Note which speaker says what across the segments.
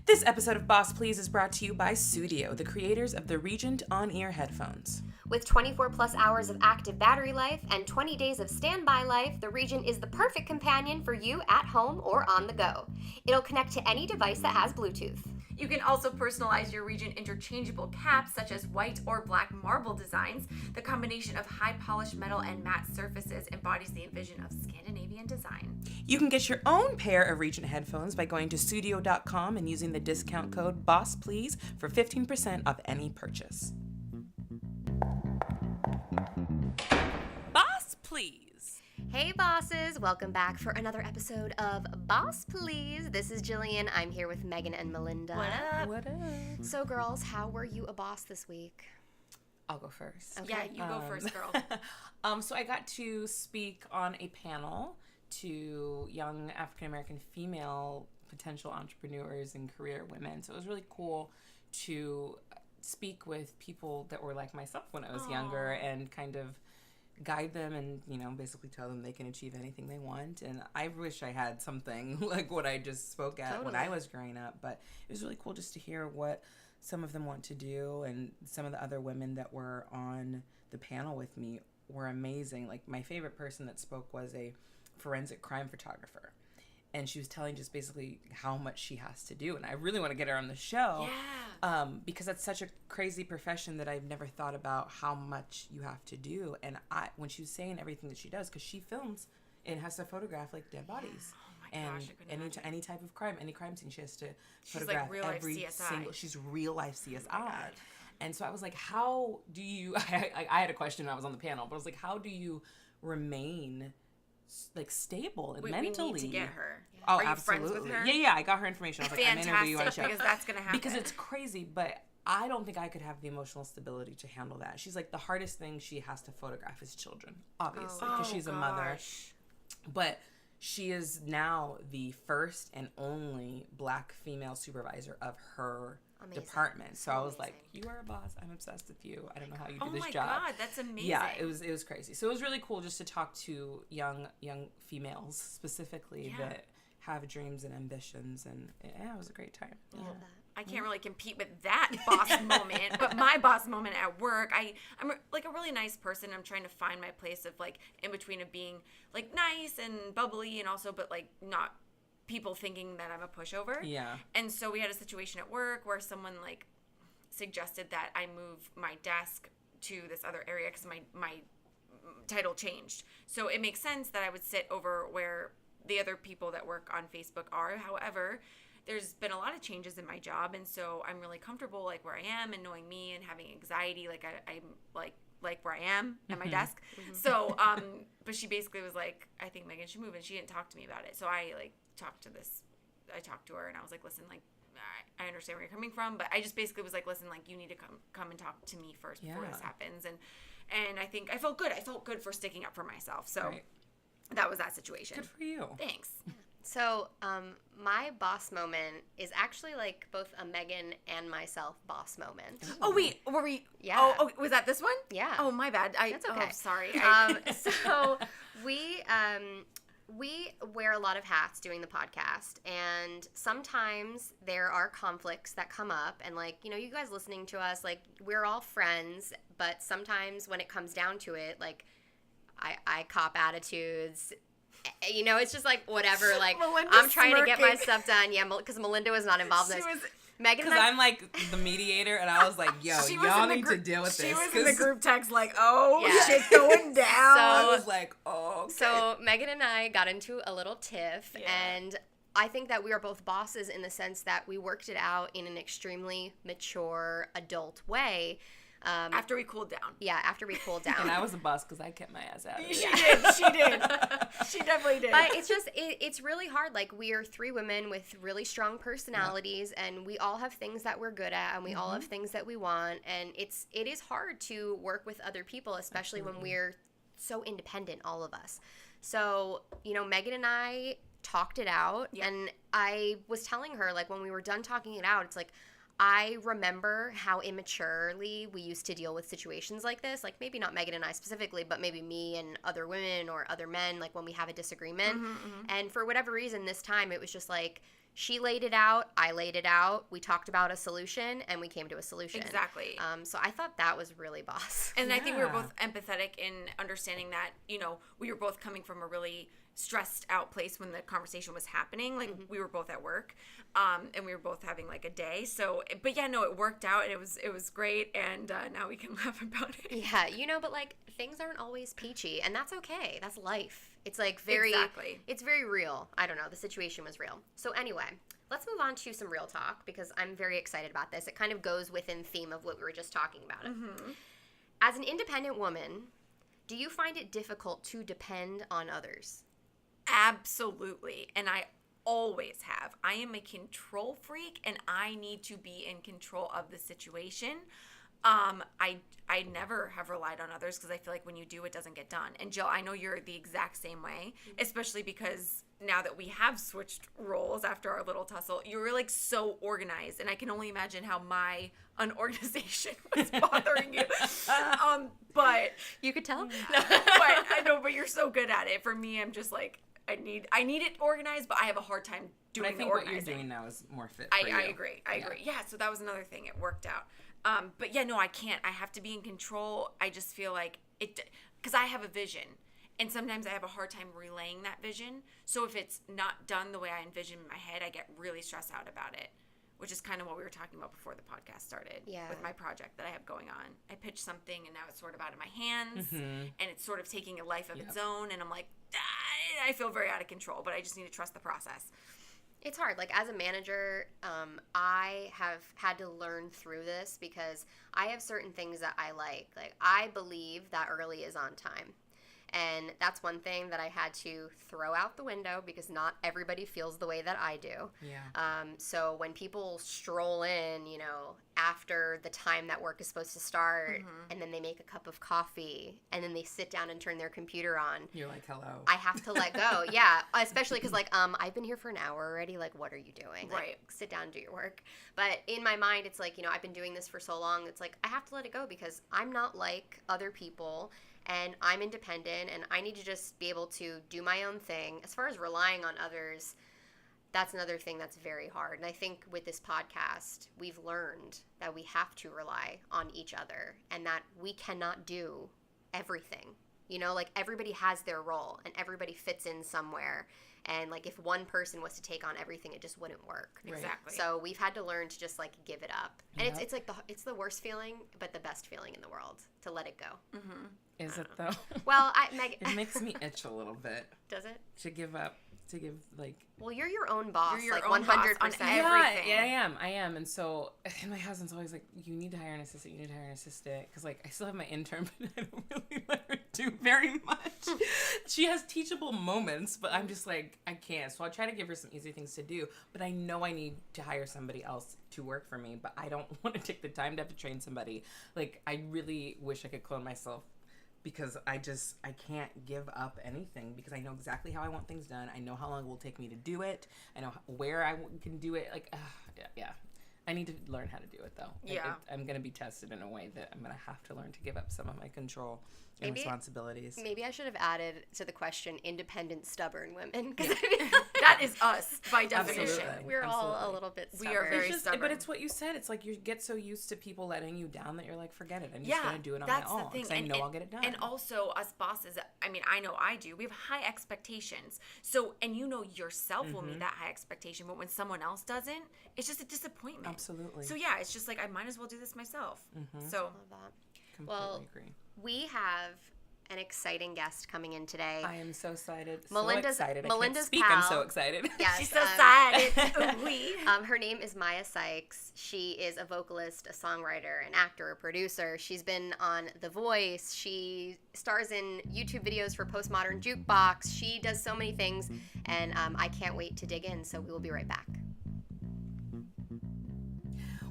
Speaker 1: This episode of Boss Please is brought to you by Sudio, the creators of the Regent on-ear headphones.
Speaker 2: With 24 plus hours of active battery life and 20 days of standby life, the Regent is the perfect companion for you at home or on the go. It'll connect to any device that has Bluetooth.
Speaker 3: You can also personalize your Regent interchangeable caps, such as white or black marble designs. The combination of high polished metal and matte surfaces embodies the vision of Scandinavian design.
Speaker 1: You can get your own pair of Regent headphones by going to Sudio.com and using the discount code BOSSPLEASE for 15% off any purchase. Boss Please!
Speaker 2: Hey bosses, welcome back for another episode of Boss Please. This is Jillian. I'm here with Megan and Malynda.
Speaker 3: What up?
Speaker 1: What up?
Speaker 2: So girls, how were you a boss this week?
Speaker 1: I'll go first.
Speaker 2: Okay.
Speaker 3: Yeah, you go first, girl.
Speaker 1: So I got to speak on a panel to young African-American female potential entrepreneurs and career women. So it was really cool to speak with people that were like myself when I was younger and kind of guide them and, you know, basically tell them they can achieve anything they want. And I wish I had something like what I just spoke at when I was growing up. But it was really cool just to hear what some of them want to do. And some of the other women that were on the panel with me were amazing. Like, my favorite person that spoke was a forensic crime photographer. And she was telling just basically how much she has to do. And I really want to get her on the show.
Speaker 3: Yeah.
Speaker 1: Because that's such a crazy profession that I've never thought about how much you have to do. And when she was saying everything that she does, because she films and has to photograph like dead bodies.
Speaker 3: Oh my gosh, I couldn't imagine.
Speaker 1: Any type of crime, any crime scene, she has to
Speaker 3: She's
Speaker 1: photograph
Speaker 3: like real life
Speaker 1: every
Speaker 3: CSI.
Speaker 1: single. She's real life CSI.
Speaker 3: Oh my God.
Speaker 1: And so I was like, how do you? I had a question when I was on the panel, but I was like, how do you remain like stable and mentally?
Speaker 3: We need to get her.
Speaker 1: Yeah. Oh,
Speaker 3: Are you
Speaker 1: absolutely.
Speaker 3: friends with her?
Speaker 1: Yeah, I got her information. I was like, I'm interviewing you on the show.
Speaker 3: Because that's going to happen.
Speaker 1: Because it's crazy, but I don't think I could have the emotional stability to handle that. She's like, the hardest thing she has to photograph is children, obviously, because she's a mother. But she is now the first and only Black female supervisor of her department. So I was like, you are a boss. I'm obsessed with you. I don't know how you do this job.
Speaker 3: Oh my God, that's amazing.
Speaker 1: Yeah, it was crazy. So it was really cool just to talk to young females specifically that have dreams and ambitions, and yeah, it was a great time.
Speaker 2: I love that.
Speaker 3: I can't really compete with that boss moment, but my boss moment at work, I'm like a really nice person. I'm trying to find my place of like in between of being like nice and bubbly and also, but like not people thinking that I'm a pushover.
Speaker 1: Yeah.
Speaker 3: And so we had a situation at work where someone like suggested that I move my desk to this other area because my title changed. So it makes sense that I would sit over where the other people that work on Facebook are. However, there's been a lot of changes in my job, and so I'm really comfortable like where I am and knowing me and having anxiety like I'm like where I am at my desk. So but she basically was like, I think Megan should move, and she didn't talk to me about it. So I talked to her and I was like, listen, like I understand where you're coming from, but I just basically was like, listen, like you need to come and talk to me first before this happens. And I think I felt good for sticking up for myself. So that was that situation.
Speaker 1: Good for you.
Speaker 3: Thanks.
Speaker 2: So, my boss moment is actually like both a Megan and myself boss moment.
Speaker 3: Oh wait, were we?
Speaker 2: Yeah.
Speaker 3: Oh, was that this one?
Speaker 2: Yeah.
Speaker 3: Oh, my bad.
Speaker 2: That's okay.
Speaker 3: Oh, sorry.
Speaker 2: So we wear a lot of hats doing the podcast, and sometimes there are conflicts that come up, and like, you know, you guys listening to us, like we're all friends, but sometimes when it comes down to it, like I cop attitudes. You know, it's just like whatever. Like I'm trying to get my stuff done. Yeah, because Malynda was not involved in this. Megan,
Speaker 1: because I'm like the mediator, and I was like, "Yo, y'all need to deal with this."
Speaker 3: She was in the group text, like, "Oh,
Speaker 2: yeah.
Speaker 3: shit's going down."
Speaker 1: I was like, "Oh." Okay.
Speaker 2: So Megan and I got into a little tiff, and I think that we are both bosses in the sense that we worked it out in an extremely mature, adult way.
Speaker 3: After we cooled down.
Speaker 2: Yeah, after we cooled down.
Speaker 1: And I was a boss because I kept my ass out of it.
Speaker 3: She did. She definitely did.
Speaker 2: But it's just, it's really hard. Like, we are three women with really strong personalities, and we all have things that we're good at, and we all have things that we want. And it is hard to work with other people, especially when we're so independent, all of us. So, you know, Megan and I talked it out, and I was telling her, like, when we were done talking it out, it's like, I remember how immaturely we used to deal with situations like this. Like, maybe not Megan and I specifically, but maybe me and other women or other men, like when we have a disagreement. And for whatever reason, this time it was just like, She laid it out, I laid it out, we talked about a solution, and we came to a solution.
Speaker 3: Exactly.
Speaker 2: So I thought that was really boss.
Speaker 3: And I think we were both empathetic in understanding that, you know, we were both coming from a really stressed out place when the conversation was happening. Like, we were both at work, and we were both having, like, a day. So, but yeah, no, it worked out, and it was great, and now we can laugh about it.
Speaker 2: Yeah, you know, but, like, things aren't always peachy, and that's okay. That's life. It's, like, it's very real. I don't know. The situation was real. So anyway, let's move on to some real talk, because I'm very excited about this. It kind of goes within theme of what we were just talking about. As an independent woman, do you find it difficult to depend on others?
Speaker 3: Absolutely. And I always have. I am a control freak, and I need to be in control of the situation. I never have relied on others, because I feel like when you do, it doesn't get done. And Jill, I know you're the exact same way, especially because now that we have switched roles after our little tussle, you're like so organized, and I can only imagine how my unorganization was bothering you. But
Speaker 2: you could tell.
Speaker 3: But I know, but you're so good at it. For me, I'm just like, I need it organized, but I have a hard time doing the organizing.
Speaker 1: What you're doing now is more fit for you.
Speaker 3: I agree. Yeah, so that was another thing. It worked out. But yeah, no, I can't. I have to be in control. I just feel like it, because I have a vision, and sometimes I have a hard time relaying that vision. So if it's not done the way I envision in my head, I get really stressed out about it, which is kind of what we were talking about before the podcast started.
Speaker 2: Yeah.
Speaker 3: With my project that I have going on. I pitched something, and now it's sort of out of my hands, and it's sort of taking a life of its own, and I'm like, I feel very out of control, but I just need to trust the process.
Speaker 2: It's hard. Like, as a manager, I have had to learn through this, because I have certain things that I like. Like, I believe that early is on time. And that's one thing that I had to throw out the window, because not everybody feels the way that I do.
Speaker 1: Yeah.
Speaker 2: So when people stroll in, you know, after the time that work is supposed to start, and then they make a cup of coffee, and then they sit down and turn their computer on.
Speaker 1: You're like, hello.
Speaker 2: I have to let go. Yeah, especially because, like, I've been here for an hour already. Like, what are you doing? Like,
Speaker 3: right.
Speaker 2: Sit down and do your work. But in my mind, it's like, you know, I've been doing this for so long. It's like, I have to let it go, because I'm not like other people. And I'm independent, and I need to just be able to do my own thing. As far as relying on others, that's another thing that's very hard. And I think with this podcast, we've learned that we have to rely on each other, and that we cannot do everything. You know, like, everybody has their role, and everybody fits in somewhere. And, like, if one person was to take on everything, it just wouldn't work.
Speaker 3: Right. Exactly.
Speaker 2: So we've had to learn to just, like, give it up. And it's like it's the worst feeling, but the best feeling in the world, to let it go.
Speaker 1: Is it, though?
Speaker 2: Well,
Speaker 1: it makes me itch a little bit.
Speaker 2: Does it?
Speaker 1: To give up. To give, like...
Speaker 2: Well, you're your own boss.
Speaker 3: You're your
Speaker 2: like,
Speaker 3: own
Speaker 2: 100%.
Speaker 3: boss on everything.
Speaker 1: Yeah, I am. And so, and my husband's always like, you need to hire an assistant. Because, like, I still have my intern, but I don't really let her do very much. She has teachable moments, but I'm just like, I can't. So I try to give her some easy things to do. But I know I need to hire somebody else to work for me. But I don't want to take the time to have to train somebody. Like, I really wish I could clone myself, because I can't give up anything, because I know exactly how I want things done. I know how long it will take me to do it. I know where I can do it. Like, yeah. I need to learn how to do it, though.
Speaker 3: Yeah.
Speaker 1: I'm going to be tested in a way that I'm going to have to learn to give up some of my control and responsibilities.
Speaker 2: Maybe I should have added to the question, independent, stubborn women. Because
Speaker 3: that is us, by definition.
Speaker 1: Absolutely.
Speaker 2: We're all a little bit stubborn.
Speaker 3: We are very stubborn.
Speaker 1: But it's what you said. It's like you get so used to people letting you down that you're like, forget it. I'm just going to do it on my own. Because I know I'll get it done.
Speaker 3: And also, us bosses, I mean, I know I do. We have high expectations. So, and you know yourself will meet that high expectation. But when someone else doesn't, it's just a disappointment.
Speaker 1: Absolutely.
Speaker 3: So, yeah, it's just like, I might as well do this myself. So,
Speaker 2: I love that.
Speaker 1: Completely agree.
Speaker 2: We have an exciting guest coming in today.
Speaker 1: I am so excited.
Speaker 2: Melinda's
Speaker 1: I can't speak.
Speaker 2: pal.
Speaker 1: I'm so excited.
Speaker 2: Yes,
Speaker 3: she's so excited.
Speaker 2: Her name is Maiya Sykes. She is a vocalist, a songwriter, an actor, a producer. She's been on The Voice. She stars in YouTube videos for Postmodern Jukebox. She does so many things, and I can't wait to dig in, so we will be right back.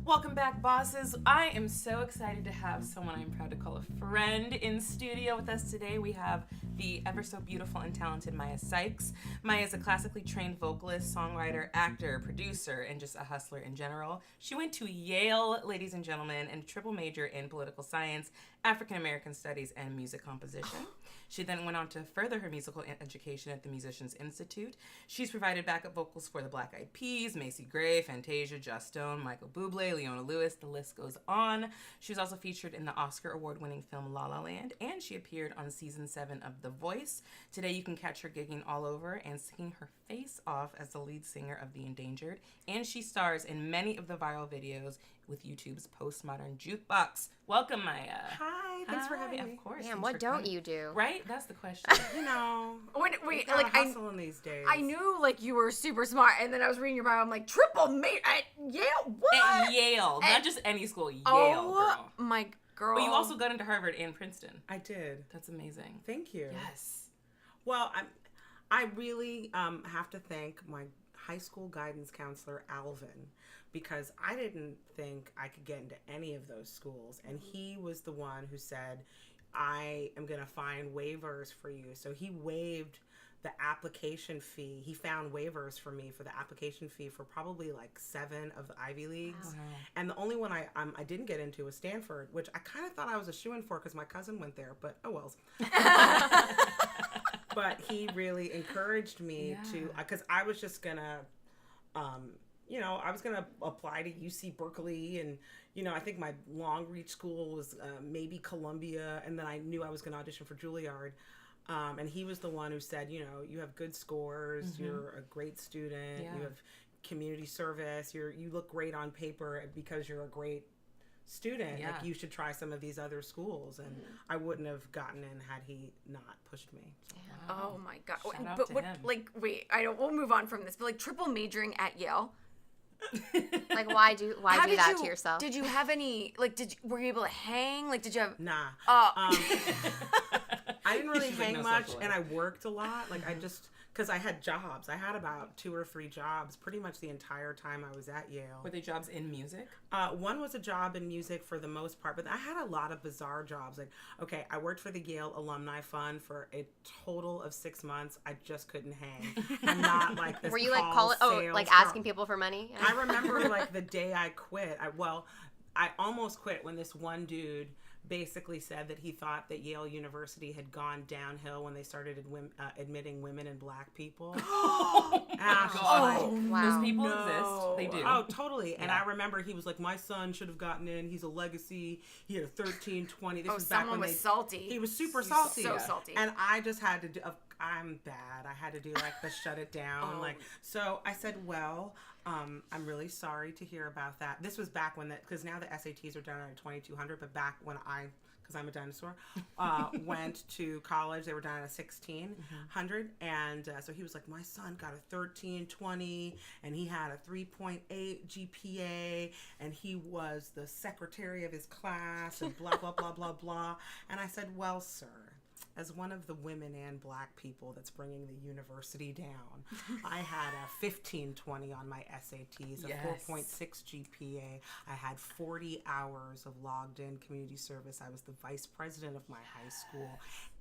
Speaker 1: Welcome back, bosses. I am so excited to have someone I'm proud to call a friend in studio with us today. We have the ever so beautiful and talented Maiya Sykes. Maiya is a classically trained vocalist, songwriter, actor, producer, and just a hustler in general. She went to Yale, ladies and gentlemen, and a triple major in political science African American Studies, and music composition. She then went on to further her musical education at the Musicians Institute. She's provided backup vocals for the Black Eyed Peas, Macy Gray, Fantasia, Just Stone, Michael Bublé, Leona Lewis, the list goes on. She was also featured in the Oscar award-winning film La La Land, and she appeared on season 7 of The Voice. Today you can catch her gigging all over and singing her face off as the lead singer of The Endangered, and she stars in many of the viral videos with YouTube's Postmodern Jukebox. Welcome, Maiya.
Speaker 4: Hi, thanks for having me.
Speaker 1: Of course.
Speaker 2: Damn, what don't you do?
Speaker 1: Right? That's the question.
Speaker 4: You know,
Speaker 3: Wait,
Speaker 4: like
Speaker 3: hustling
Speaker 4: these days.
Speaker 3: I knew like you were super smart, and then I was reading your bio. I'm like, triple major at Yale. What?
Speaker 1: At Yale, not just any school. Yale, girl.
Speaker 3: My girl.
Speaker 1: But you also got into Harvard and Princeton.
Speaker 4: I did.
Speaker 1: That's amazing.
Speaker 4: Thank you.
Speaker 1: Yes.
Speaker 4: Well, I really have to thank my high school guidance counselor, Alvin, because I didn't think I could get into any of those schools. And he was the one who said, I am going to find waivers for you. So he waived the application fee. He found waivers for me for the application fee for probably like 7 of the Ivy Leagues.
Speaker 1: Wow.
Speaker 4: And the only one I didn't get into was Stanford, which I kind of thought I was a shoo-in for because my cousin went there, but oh wells. But he really encouraged me to, because I was just gonna, I was gonna apply to UC Berkeley, and I think my long reach school was maybe Columbia, and then I knew I was gonna audition for Juilliard. And he was the one who said, you have good scores, you're a great student, you have community service, you look great on paper because you're a great student.
Speaker 1: Yeah.
Speaker 4: Like, you should try some of these other schools. And I wouldn't have gotten in had he not pushed me. So.
Speaker 3: Oh my god!
Speaker 1: Shout out
Speaker 3: But
Speaker 1: to
Speaker 3: what?
Speaker 1: him.
Speaker 3: Like, wait, I don't. We'll move on from this. But like, triple majoring at Yale.
Speaker 2: Like, why do that to yourself?
Speaker 3: Did you have any? Like, were you able to hang? Like, did you have?
Speaker 4: Nah.
Speaker 3: Oh.
Speaker 4: I didn't really
Speaker 1: She's like,
Speaker 4: hang
Speaker 1: no
Speaker 4: much,
Speaker 1: self-aware.
Speaker 4: and I worked a lot. Like, because I had jobs. I had about 2 or 3 jobs pretty much the entire time I was at Yale.
Speaker 1: Were they jobs in music?
Speaker 4: One was a job in music for the most part, but I had a lot of bizarre jobs. Like, okay, I worked for the Yale Alumni Fund for a total of 6 months. I just couldn't hang. I'm not like this.
Speaker 2: Were you like
Speaker 4: sales
Speaker 2: asking
Speaker 4: girl.
Speaker 2: people for money?
Speaker 4: I remember like the day I quit. I almost quit when this one dude basically said that he thought that Yale University had gone downhill when they started admitting women and black people.
Speaker 1: Oh,
Speaker 2: Wow.
Speaker 1: Those people exist. They do.
Speaker 4: Oh, totally. And I remember he was like, my son should have gotten in. He's a legacy. He had a 1320. This was back
Speaker 3: someone
Speaker 4: when
Speaker 3: was salty.
Speaker 4: He was super salty.
Speaker 3: So salty.
Speaker 4: And I just had to do, I'm bad. I had to do like the shut it down. So I said, well, I'm really sorry to hear about that. This was back when because now the SATs are done at 2200, but back when because I'm a dinosaur, went to college, they were done at 1600. And so he was like, my son got a 1320 and he had a 3.8 GPA and he was the secretary of his class and blah, blah, blah, blah, blah. And I said, well, sir, as one of the women and black people that's bringing the university down, I had a 1520 on my SATs, a 4.6 GPA. I had 40 hours of logged in community service. I was the vice president of my high school.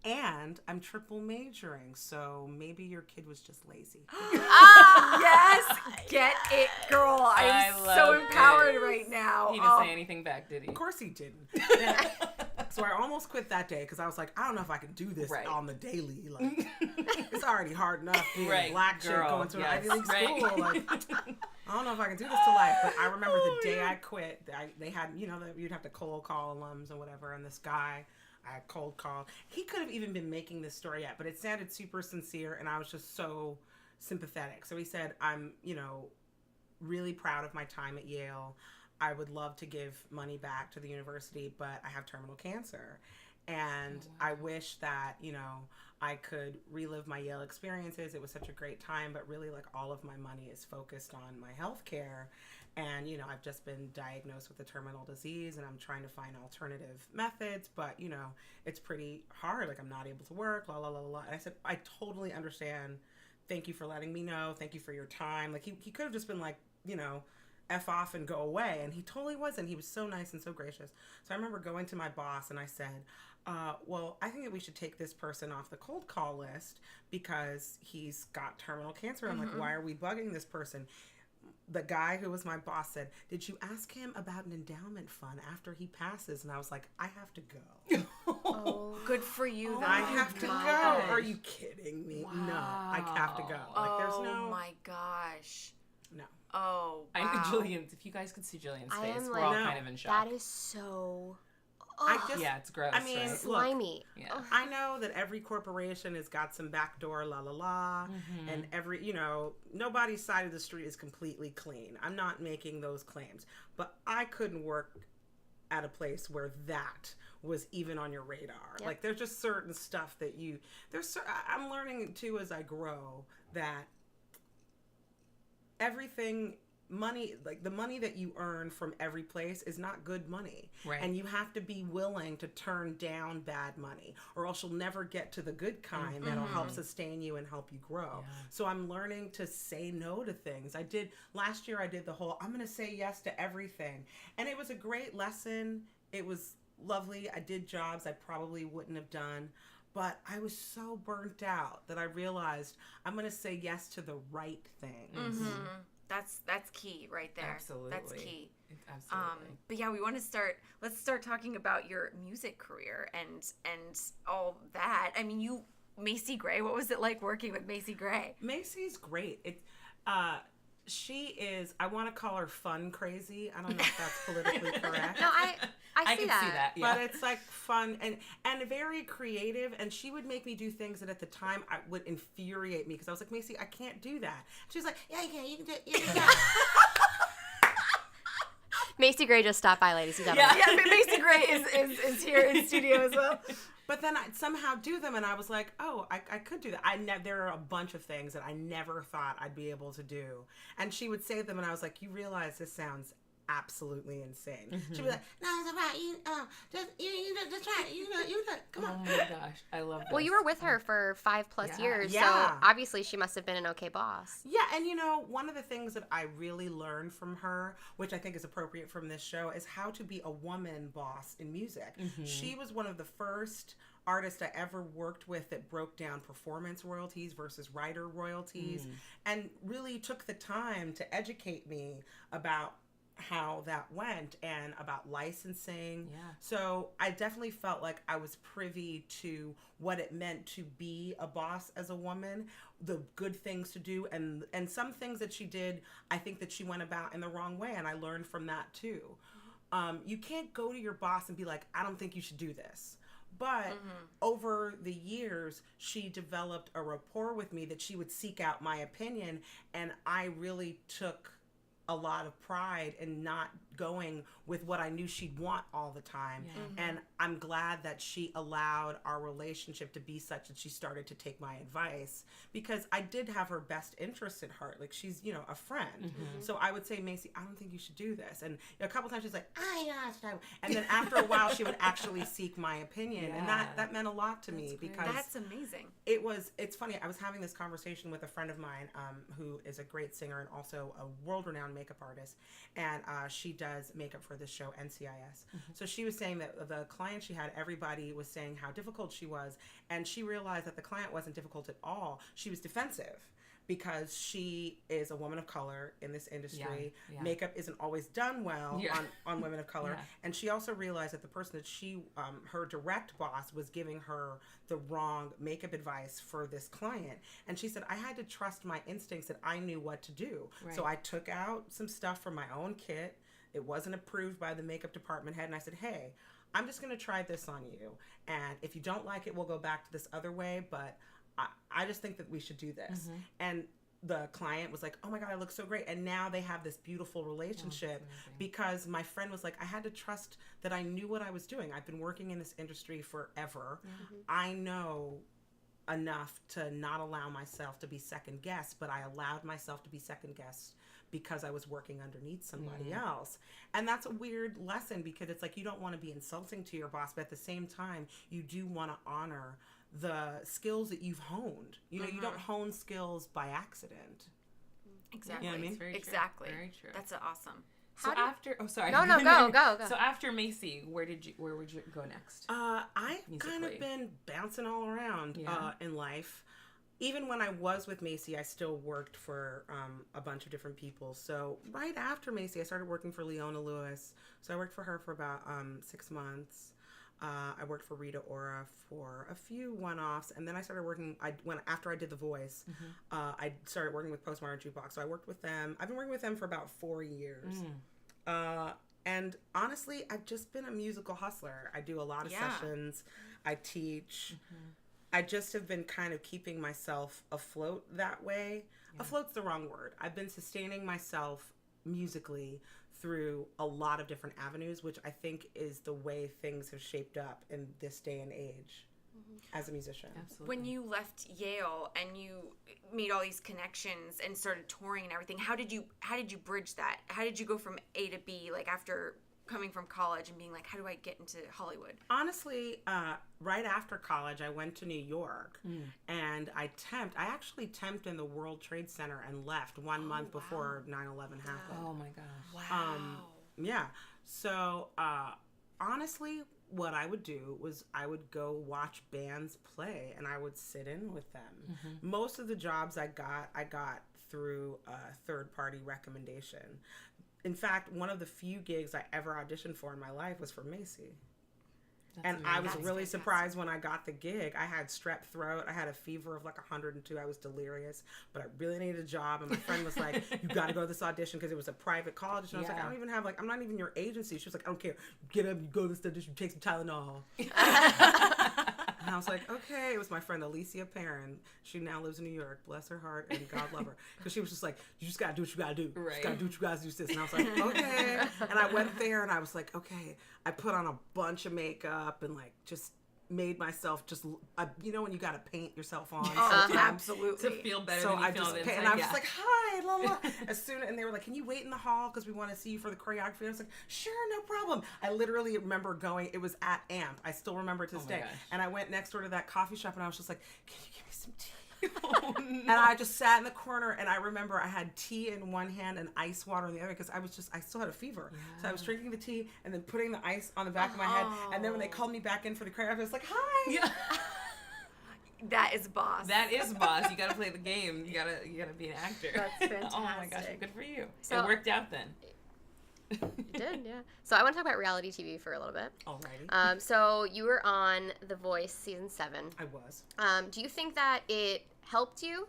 Speaker 4: And I'm triple majoring, so maybe your kid was just lazy.
Speaker 3: Yes, get it, girl. I'm so empowered right now.
Speaker 1: He didn't say anything back, did he?
Speaker 4: Of course he didn't. So I almost quit that day because I was like, I don't know if I can do this on the daily. Like, it's already hard enough being a black chick going to an Ivy League school. Like, I don't know if I can do this to life. But I remember the day I quit, they had, you'd have to cold call alums and whatever. And this guy, I cold called. He could have even been making this story up, but it sounded super sincere, and I was just so sympathetic. So he said, I'm, really proud of my time at Yale. I would love to give money back to the university, but I have terminal cancer. And I wish that, I could relive my Yale experiences. It was such a great time, but really like all of my money is focused on my health care. And, I've just been diagnosed with a terminal disease and I'm trying to find alternative methods, but, it's pretty hard. Like, I'm not able to work, la, la, la, la. And I said, I totally understand. Thank you for letting me know. Thank you for your time. Like, he could have just been like, F off and go away. And he totally wasn't. He was so nice and so gracious. So I remember going to my boss and I said, well, I think that we should take this person off the cold call list because he's got terminal cancer. I'm like, why are we bugging this person? the guy who was my boss said, "Did you ask him about an endowment fund after he passes?" And I was like, "I have to go."
Speaker 3: Oh, good for you.
Speaker 4: I have to go.
Speaker 3: Gosh.
Speaker 4: Are you kidding me?
Speaker 1: Wow.
Speaker 4: No, I have to go. Like, there's no.
Speaker 3: Oh my gosh.
Speaker 4: No.
Speaker 3: Oh, wow.
Speaker 1: I know Jillian's. If you guys could see Jillian's
Speaker 2: I
Speaker 1: face,
Speaker 2: am
Speaker 1: we're all
Speaker 2: like,
Speaker 1: kind of in shock.
Speaker 2: That is so.
Speaker 1: Yeah, it's gross.
Speaker 4: I mean,
Speaker 1: right?
Speaker 2: Slimy.
Speaker 1: Yeah.
Speaker 4: I know that every corporation has got some backdoor and every, nobody's side of the street is completely clean. I'm not making those claims, but I couldn't work at a place where that was even on your radar.
Speaker 2: Yep.
Speaker 4: Like, there's just certain stuff that I'm learning too as I grow that everything, money, like the money that you earn from every place is not good money.
Speaker 1: Right.
Speaker 4: And you have to be willing to turn down bad money, or else you'll never get to the good kind that'll help sustain you and help you grow.
Speaker 1: Yeah.
Speaker 4: So I'm learning to say no to things. Last year I did the whole, I'm going to say yes to everything. And it was a great lesson. It was lovely. I did jobs I probably wouldn't have done. But I was so burnt out that I realized I'm going to say yes to the right things.
Speaker 3: Mm-hmm. That's key right there.
Speaker 1: Absolutely.
Speaker 3: That's key.
Speaker 1: Absolutely.
Speaker 3: But yeah, let's start talking about your music career and all that. I mean, Macy Gray, what was it like working with Macy Gray?
Speaker 4: Macy's great. She is, I want to call her fun crazy. I don't know if that's politically correct.
Speaker 2: No, I see
Speaker 1: can
Speaker 2: that.
Speaker 1: see that. Yeah.
Speaker 4: But it's like fun and very creative. And she would make me do things that at the time would infuriate me because I was like, Macy, I can't do that. She was like, yeah, you can. You can do it. You can do it.
Speaker 2: Macy Gray just stopped by, ladies and
Speaker 3: Yeah,
Speaker 2: gentlemen.
Speaker 3: Macy Gray is here in studio as well.
Speaker 4: But then I'd somehow do them, and I was like, oh, I could do that. There are a bunch of things that I never thought I'd be able to do. And she would say them, and I was like, you realize this sounds absolutely insane. Mm-hmm. She'd be like, no, it's all right. Just try it. You do it. Come on.
Speaker 1: Oh my gosh, I love this.
Speaker 2: Well, you were with her for 5+ years,
Speaker 4: Yeah.
Speaker 2: so obviously she must have been an okay boss.
Speaker 4: Yeah, and one of the things that I really learned from her, which I think is appropriate from this show, is how to be a woman boss in music. Mm-hmm. She was one of the first artists I ever worked with that broke down performance royalties versus writer royalties, and really took the time to educate me about how that went and about licensing.
Speaker 1: Yeah.
Speaker 4: So I definitely felt like I was privy to what it meant to be a boss as a woman, the good things to do, and some things that she did, I think that she went about in the wrong way, and I learned from that too. You can't go to your boss and be like, I don't think you should do this. But over the years, she developed a rapport with me that she would seek out my opinion, and I really took a lot of pride in not going with what I knew she'd want all the time. Yeah. And I'm glad that she allowed our relationship to be such that she started to take my advice, because I did have her best interest at heart. Like, she's, a friend. Mm-hmm. So I would say, Macy, I don't think you should do this. And a couple times she's like, and then after a while she would actually seek my opinion. Yeah. And that meant a lot to me, because
Speaker 3: that's amazing.
Speaker 4: It's funny. I was having this conversation with a friend of mine who is a great singer and also a world-renowned makeup artist, and she does makeup for this show, NCIS. Mm-hmm. So she was saying that the client she had, everybody was saying how difficult she was, and she realized that the client wasn't difficult at all. She was defensive, because she is a woman of color in this industry. Yeah, yeah. Makeup isn't always done well on women of color. Yeah. And she also realized that the person that she, her direct boss, was giving her the wrong makeup advice for this client. And she said, I had to trust my instincts that I knew what to do. Right. So I took out some stuff from my own kit. It wasn't approved by the makeup department head. And I said, hey, I'm just going to try this on you. And if you don't like it, we'll go back to this other way. But I just think that we should do this. Mm-hmm. And the client was like, oh my God, I look so great. And now they have this beautiful relationship because my friend was like, I had to trust that I knew what I was doing. I've been working in this industry forever. Mm-hmm. I know enough to not allow myself to be second guessed, but I allowed myself to be second guessed because I was working underneath somebody else. And that's a weird lesson, because it's like, you don't want to be insulting to your boss, but at the same time, you do want to honor the skills that you've honed. You don't hone skills by accident.
Speaker 3: Exactly.
Speaker 4: You know what I mean?
Speaker 1: Very
Speaker 3: exactly.
Speaker 1: True. Very true.
Speaker 3: That's awesome.
Speaker 1: So after,
Speaker 2: go.
Speaker 1: So after Macy, where would you go next?
Speaker 4: I've kind of been bouncing all around in life. even when I was with Macy, I still worked for a bunch of different people. So right after Macy, I started working for Leona Lewis. So I worked for her for about 6 months. I worked for Rita Ora for a few one-offs, and then I started working. After I did The Voice, I started working with Postmodern Jukebox. So I worked with them. I've been working with them for about 4 years. And honestly, I've just been a musical hustler. I do a lot of sessions. I teach. I just have been kind of keeping myself afloat that way. Yeah. Afloat's the wrong word. I've been sustaining myself musically through a lot of different avenues, which I think is the way things have shaped up in this day and age as a musician.
Speaker 3: Absolutely. When you left Yale and you made all these connections and started touring and everything, how did you bridge that? How did you go from A to B, like after coming from college and being like, how do I get into Hollywood?
Speaker 4: Honestly, right after college, I went to New York and I actually temped in the World Trade Center and left 1 month before 9/11 happened.
Speaker 1: Oh my gosh.
Speaker 3: Wow.
Speaker 4: Yeah. So, honestly, what I would do was I would go watch bands play and I would sit in with them. Most of the jobs I got through a third-party recommendation. In fact, one of the few gigs I ever auditioned for in my life was for Macy. And I was really surprised when I got the gig. I had strep throat. I had a fever of like 102. I was delirious, but I really needed a job. And my friend was like, you got to go to this audition because it was a private college. And I was like, I don't even have I'm not even your agency. She was like, I don't care. Get up, you go to this audition, take some Tylenol. And I was like, okay. It was my friend Alicia Perrin. She now lives in New York. Bless her heart and God love her. Because she was just like, you just got to do what you got to do.
Speaker 1: Right.
Speaker 4: You just got to do what you got to do. This. And I was like, okay. And I went there and I was like, okay. I put on a bunch of makeup and like just made myself just, you know, when you got to paint yourself on.
Speaker 3: Absolutely.
Speaker 1: To feel better
Speaker 4: So
Speaker 1: than you
Speaker 4: I
Speaker 1: feel
Speaker 4: just,
Speaker 1: inside.
Speaker 4: and I was just like, hi, la la. And they were like, can you wait in the hall because we want to see you for the choreography? And I was like, sure, no problem. I literally remember going, it was at AMP. I still remember it to this day.
Speaker 1: Gosh.
Speaker 4: And I went next door to that coffee shop and I was just like, can you give me some tea? Oh, no. And I just sat in the corner and I remember I had tea in one hand and ice water in the other because I still had a fever. Yeah. So I was drinking the tea and then putting the ice on the back of my head. And then when they called me back in for the choreography, I was like, hi.
Speaker 1: Yeah.
Speaker 3: That is boss.
Speaker 1: That is boss. You gotta play the game. You gotta be an actor.
Speaker 2: That's fantastic.
Speaker 1: Oh my gosh, good for you.
Speaker 2: So,
Speaker 1: it worked out then.
Speaker 2: It did, yeah. So I want to talk about reality TV for a little bit.
Speaker 4: Alrighty.
Speaker 2: So you were on The Voice season 7.
Speaker 4: I was.
Speaker 2: Do you think that it helped you?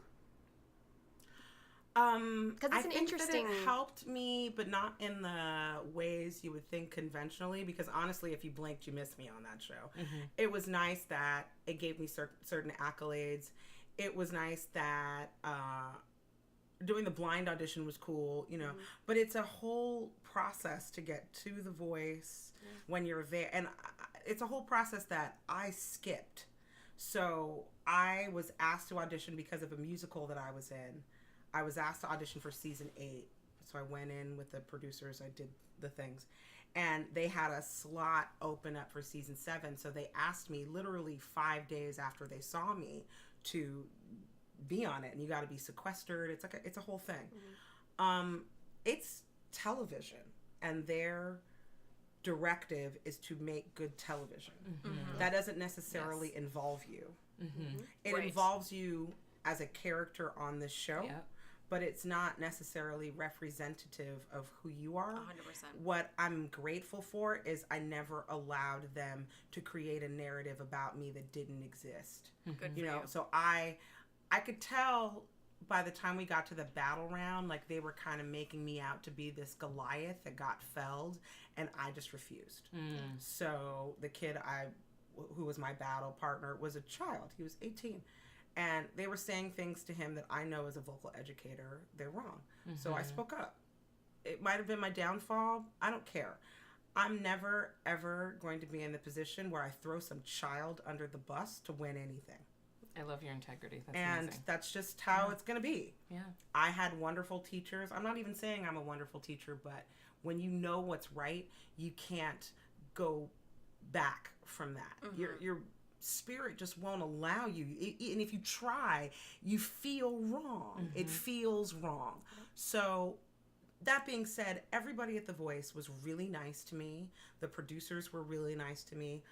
Speaker 2: Because it's interesting.
Speaker 4: That it helped me, but not in the ways you would think conventionally. Because honestly, if you blinked, you missed me on that show. It was nice that it gave me certain accolades. It was nice that doing the blind audition was cool, you know. But it's a whole process to get to The Voice when you're there, and it's a whole process that I skipped. So I was asked to audition because of a musical that I was in. I was asked to audition for season 8. So I went in with the producers. I did the things. And they had a slot open up for season 7. So they asked me literally 5 days after they saw me to be on it. And you got to be sequestered. It's a whole thing. It's television. And their directive is to make good television. That doesn't necessarily involve you. It involves you as a character on this show. But it's not necessarily representative of who you are.
Speaker 3: 100%.
Speaker 4: What I'm grateful for is I never allowed them to create a narrative about me that didn't exist.
Speaker 3: Good
Speaker 4: you
Speaker 3: for
Speaker 4: know,
Speaker 3: you.
Speaker 4: so I could tell by the time we got to the battle round, like they were kind of making me out to be this Goliath that got felled, and I just refused. So the kid who was my battle partner was a child. He was 18. And they were saying things to him that I know as a vocal educator, they're wrong. So I spoke up. It might have been my downfall. I don't care. I'm never, ever going to be in the position where I throw some child under the bus to win anything.
Speaker 1: I love your integrity. That's
Speaker 4: and
Speaker 1: amazing.
Speaker 4: That's just how it's going to be.
Speaker 1: Yeah.
Speaker 4: I had wonderful teachers. I'm not even saying I'm a wonderful teacher, but when you know what's right, you can't go back from that. Your spirit just won't allow you, and if you try, you feel wrong. It feels wrong. So that being said, everybody at The Voice was really nice to me. The producers were really nice to me.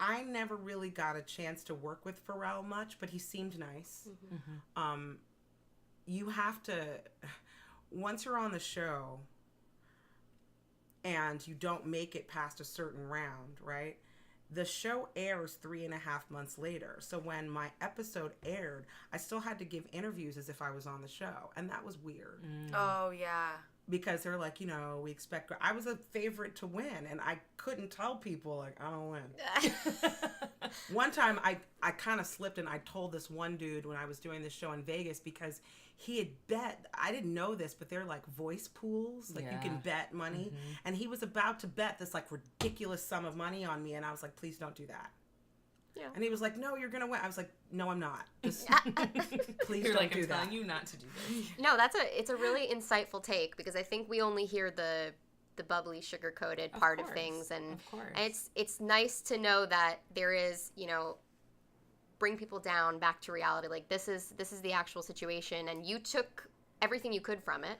Speaker 4: I never really got a chance to work with Pharrell much, but he seemed nice. You have to, once you're on the show and you don't make it past a certain round, right? The show airs 3.5 months later. So when my episode aired, I still had to give interviews as if I was on the show. And that was weird.
Speaker 3: Oh, yeah.
Speaker 4: Because they're like, you know, we expect... I was a favorite to win, and I couldn't tell people, like, I don't win. One time, I kind of slipped, and I told this one dude when I was doing this show in Vegas, because he had bet... I didn't know this, but they're like voice pools. Like, you can bet money. And he was about to bet this, like, ridiculous sum of money on me, and I was like, please don't do that. Yeah. And he was like, no, you're going to win. I was like, no, I'm not. Just please don't do that.
Speaker 1: I'm telling you not to do this.
Speaker 2: No, it's a really insightful take, because I think we only hear the bubbly, sugar-coated part of things. And it's nice to know that there is, you know, bring people down back to reality. Like, this is the actual situation, and you took everything you could from it.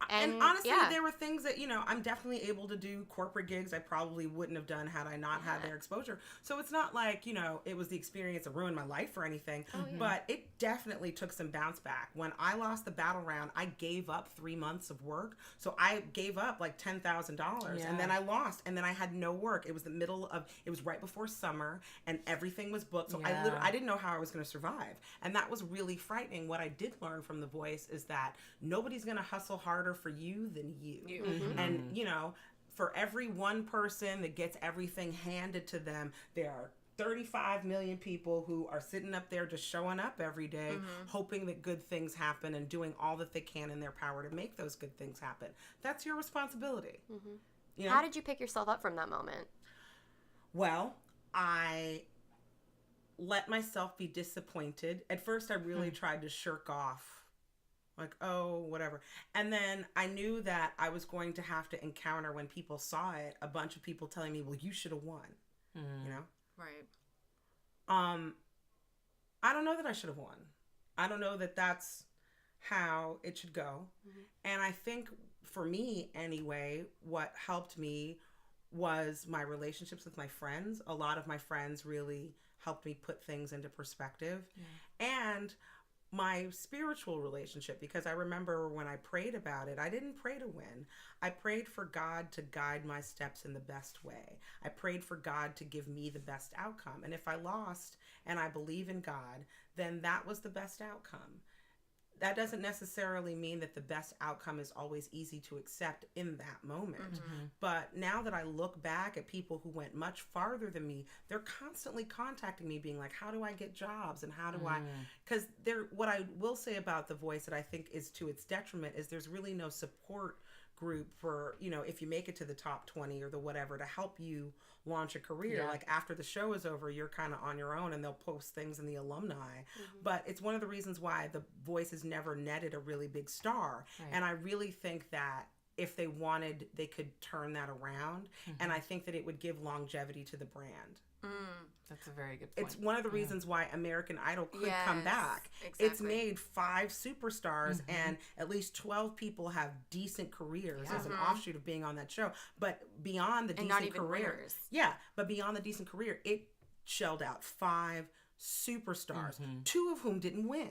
Speaker 4: And honestly, there were things that, you know, I'm definitely able to do corporate gigs I probably wouldn't have done had I not had their exposure. So it's not like, you know, it was the experience that ruined my life or anything, but it definitely took some bounce back. When I lost the battle round, I gave up 3 months of work. So I gave up like $10,000 and then I lost, and then I had no work. It was it was right before summer and everything was booked. So I didn't know how I was going to survive. And that was really frightening. What I did learn from The Voice is that nobody's going to hustle harder for you than you. And, you know, for every one person that gets everything handed to them, there are 35 million people who are sitting up there just showing up every day, hoping that good things happen and doing all that they can in their power to make those good things happen. That's your responsibility. You know?
Speaker 2: How did you pick yourself up from that moment?
Speaker 4: Well, I let myself be disappointed. At first, I really tried to shirk off. Like, oh, whatever. And then I knew that I was going to have to encounter, when people saw it, a bunch of people telling me, well, you should have won. You know?
Speaker 3: Right.
Speaker 4: I don't know that I should have won. I don't know that that's how it should go. And I think for me, anyway, what helped me was my relationships with my friends. A lot of my friends really helped me put things into perspective. And my spiritual relationship, because I remember when I prayed about it, I didn't pray to win. I prayed for God to guide my steps in the best way. I prayed for God to give me the best outcome. And if I lost and I believe in God, then that was the best outcome. That doesn't necessarily mean that the best outcome is always easy to accept in that moment. But now that I look back at people who went much farther than me, they're constantly contacting me being like, how do I get jobs? And how do I, because what I will say about The Voice that I think is to its detriment is there's really no support group for, you know, if you make it to the top 20 or the whatever, to help you launch a career. Like after the show is over, you're kind of on your own, and they'll post things in the alumni. But it's one of the reasons why The Voice has never netted a really big star. And I really think that if they wanted, they could turn that around. And I think that it would give longevity to the brand.
Speaker 1: That's a very good point.
Speaker 4: It's one of the reasons why American Idol could come back. Exactly. It's made 5 superstars and at least 12 people have decent careers as an offshoot of being on that show. But beyond the decent career, but beyond the decent career, it shelled out 5 superstars, 2 of whom didn't win.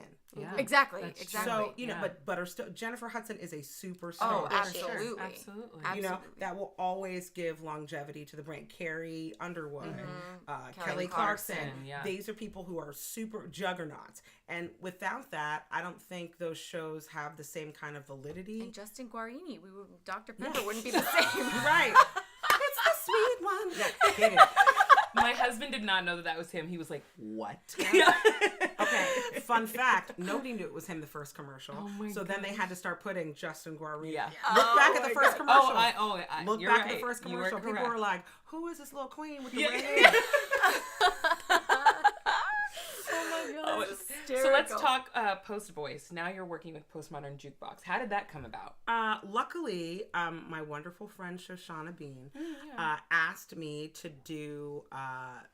Speaker 3: Exactly.
Speaker 4: So, you know, but are still, Jennifer Hudson is a superstar.
Speaker 3: Oh, absolutely.
Speaker 4: You know, that will always give longevity to the brand. Carrie Underwood, Kelly Clarkson. These are people who are super juggernauts. And without that, I don't think those shows have the same kind of validity.
Speaker 3: And Justin Guarini, Dr. Pepper wouldn't be the same.
Speaker 4: Right. It's the sweet one. Yeah, get it.
Speaker 1: My husband did not know that was him. He was like, what?
Speaker 4: Okay, fun fact, nobody knew it was him the first commercial. So then they had to start putting Justin Guarini. Look back at the first commercial. Look back at the first commercial. People were like, who is this little queen with the red hair?
Speaker 1: So let's talk post-Voice. Now you're working with Postmodern Jukebox. How did that come about?
Speaker 4: Luckily, my wonderful friend Shoshana Bean asked me to do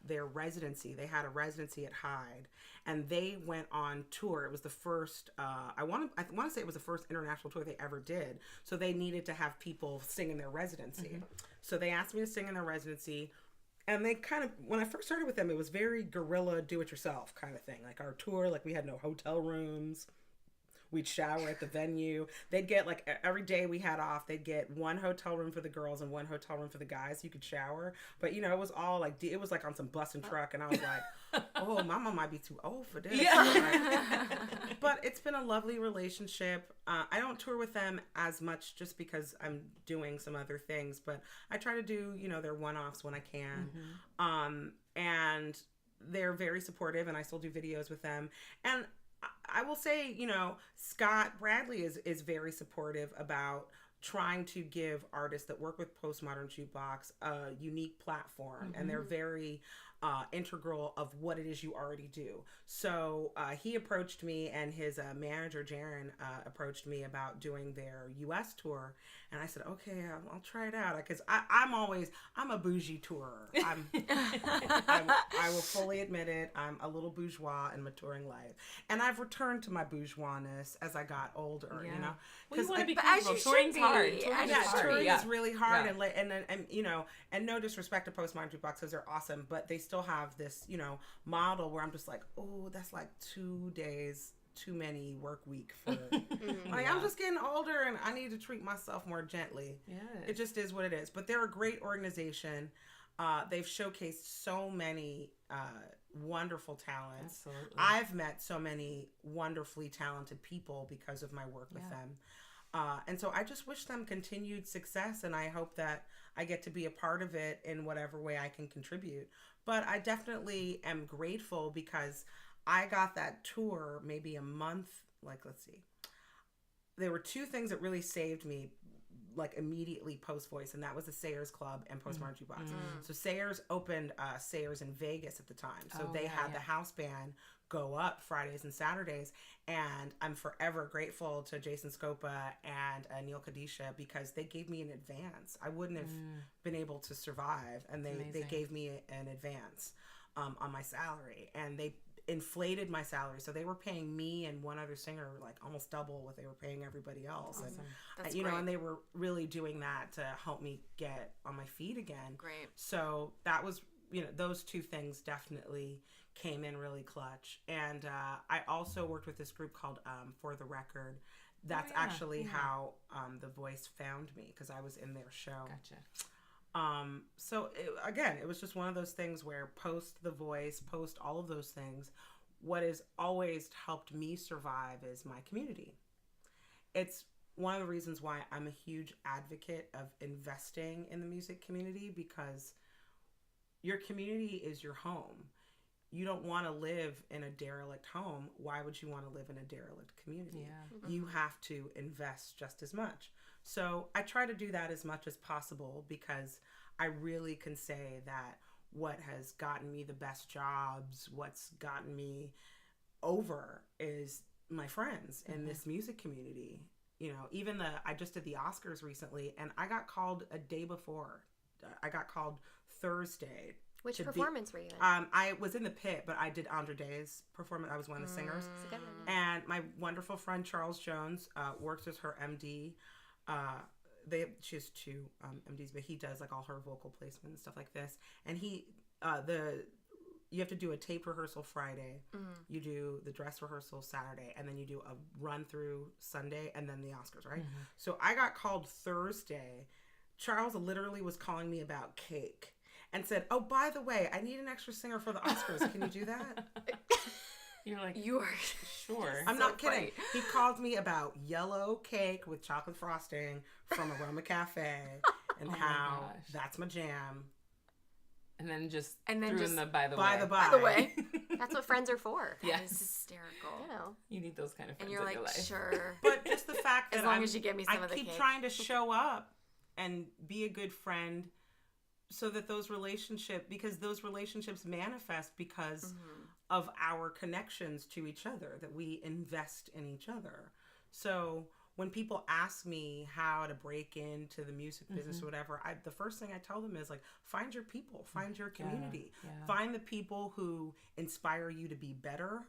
Speaker 4: their residency. They had a residency at Hyde, and they went on tour. It was the first, I want to say it was the first international tour they ever did. So they needed to have people sing in their residency. So they asked me to sing in their residency. And they kind of, when I first started with them, it was very guerrilla, do-it-yourself kind of thing. Like our tour, like we had no hotel rooms. We'd shower at the venue. They'd get, like, every day we had off, they'd get one hotel room for the girls and one hotel room for the guys. You could shower. But, you know, it was all, like, it was, like, on some bus and truck. And I was like, oh, mama might be too old for this. Yeah. But it's been a lovely relationship. I don't tour with them as much just because I'm doing some other things. But I try to do, you know, their one-offs when I can. Mm-hmm. And they're very supportive, and I still do videos with them. And I will say, you know, Scott Bradley is very supportive about trying to give artists that work with Postmodern Jukebox a unique platform. Mm-hmm. And they're very integral of what it is you already do. So he approached me, and his manager, Jaron, approached me about doing their U.S. tour. And I said, okay, I'll try it out. Because I'm a bougie tourer. I will fully admit it. I'm a little bourgeois in my touring life. And I've returned to my bourgeoisness as I got older, you know.
Speaker 1: Well, you want to be
Speaker 3: comfortable. Touring's hard.
Speaker 4: Touring is really hard. Yeah. And you know, and no disrespect to Postmodern Jukebox, because they're awesome, but they still have this, you know, model where I'm just like, oh, that's like 2 days too many work week for like, I'm just getting older and I need to treat myself more gently. Yes. It just is what it is. But they're a great organization. They've showcased so many wonderful talents. Absolutely. I've met so many wonderfully talented people because of my work with them. And so I just wish them continued success, and I hope that I get to be a part of it in whatever way I can contribute. But I definitely am grateful because I got that tour maybe a month, like, let's see. There were 2 things that really saved me, like, immediately post-Voice, and that was the Sayers Club and Postmodern Jukebox. So Sayers opened Sayers in Vegas at the time. So they had the house band go up Fridays and Saturdays, and I'm forever grateful to Jason Scopa and Neil Kadisha because they gave me an advance. I wouldn't have been able to survive, and they gave me an advance on my salary, and they inflated my salary, so they were paying me and one other singer like almost double what they were paying everybody else. Awesome. And that's great. Know, and they were really doing that to help me get on my feet again.
Speaker 3: Great.
Speaker 4: So that was, you know, those 2 things definitely came in really clutch. And I also worked with this group called For the Record. That's actually how The Voice found me, because I was in their show.
Speaker 1: Gotcha.
Speaker 4: So it was just one of those things where post The Voice, post all of those things, what has always helped me survive is my community. It's one of the reasons why I'm a huge advocate of investing in the music community, because your community is your home. You don't want to live in a derelict home. Why would you want to live in a derelict community? Yeah. Mm-hmm. You have to invest just as much. So I try to do that as much as possible, because I really can say that what has gotten me the best jobs, what's gotten me over, is my friends in this music community. You know, even I just did the Oscars recently, and I got called a day before. I got called Thursday.
Speaker 2: Which performance were you in?
Speaker 4: I was in the pit, but I did Andre Day's performance. I was one of the singers. And my wonderful friend Charles Jones works with her MD. She has 2 MDs, but he does like all her vocal placement and stuff like this. And you have to do a tape rehearsal Friday. You do the dress rehearsal Saturday, and then you do a run through Sunday, and then the Oscars, right? So I got called Thursday. Charles literally was calling me about cake and said, oh, by the way, I need an extra singer for the Oscars. Can you do that?
Speaker 1: You're like,
Speaker 3: you are
Speaker 1: sure.
Speaker 4: I'm not kidding. He called me about yellow cake with chocolate frosting from Aroma Cafe and how that's my jam.
Speaker 1: And then threw in the by the
Speaker 4: way.
Speaker 2: That's what friends are for.
Speaker 3: That is hysterical.
Speaker 2: You know,
Speaker 1: you need those kind of friends
Speaker 3: in your life.
Speaker 1: And you're like,
Speaker 3: sure.
Speaker 4: But just the fact that
Speaker 3: as long as you give me some of the cake.
Speaker 4: I keep trying to show up and be a good friend, so that those relationships manifest because of our connections to each other, that we invest in each other. So when people ask me how to break into the music business or whatever, the first thing I tell them is like, find your people, find your community, find the people who inspire you to be better.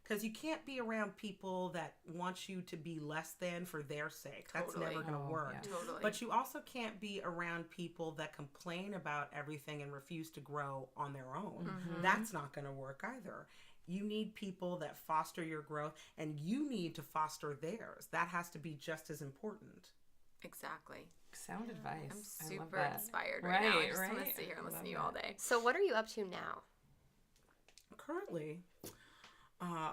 Speaker 4: Because you can't be around people that want you to be less than for their sake. That's never going to work.
Speaker 3: Yeah. Totally.
Speaker 4: But you also can't be around people that complain about everything and refuse to grow on their own. Mm-hmm. That's not going to work either. You need people that foster your growth, and you need to foster theirs. That has to be just as important.
Speaker 3: Exactly.
Speaker 1: Sound advice.
Speaker 3: I'm super inspired right now. I just want to sit here and listen to you all day.
Speaker 2: So what are you up to now?
Speaker 4: Currently,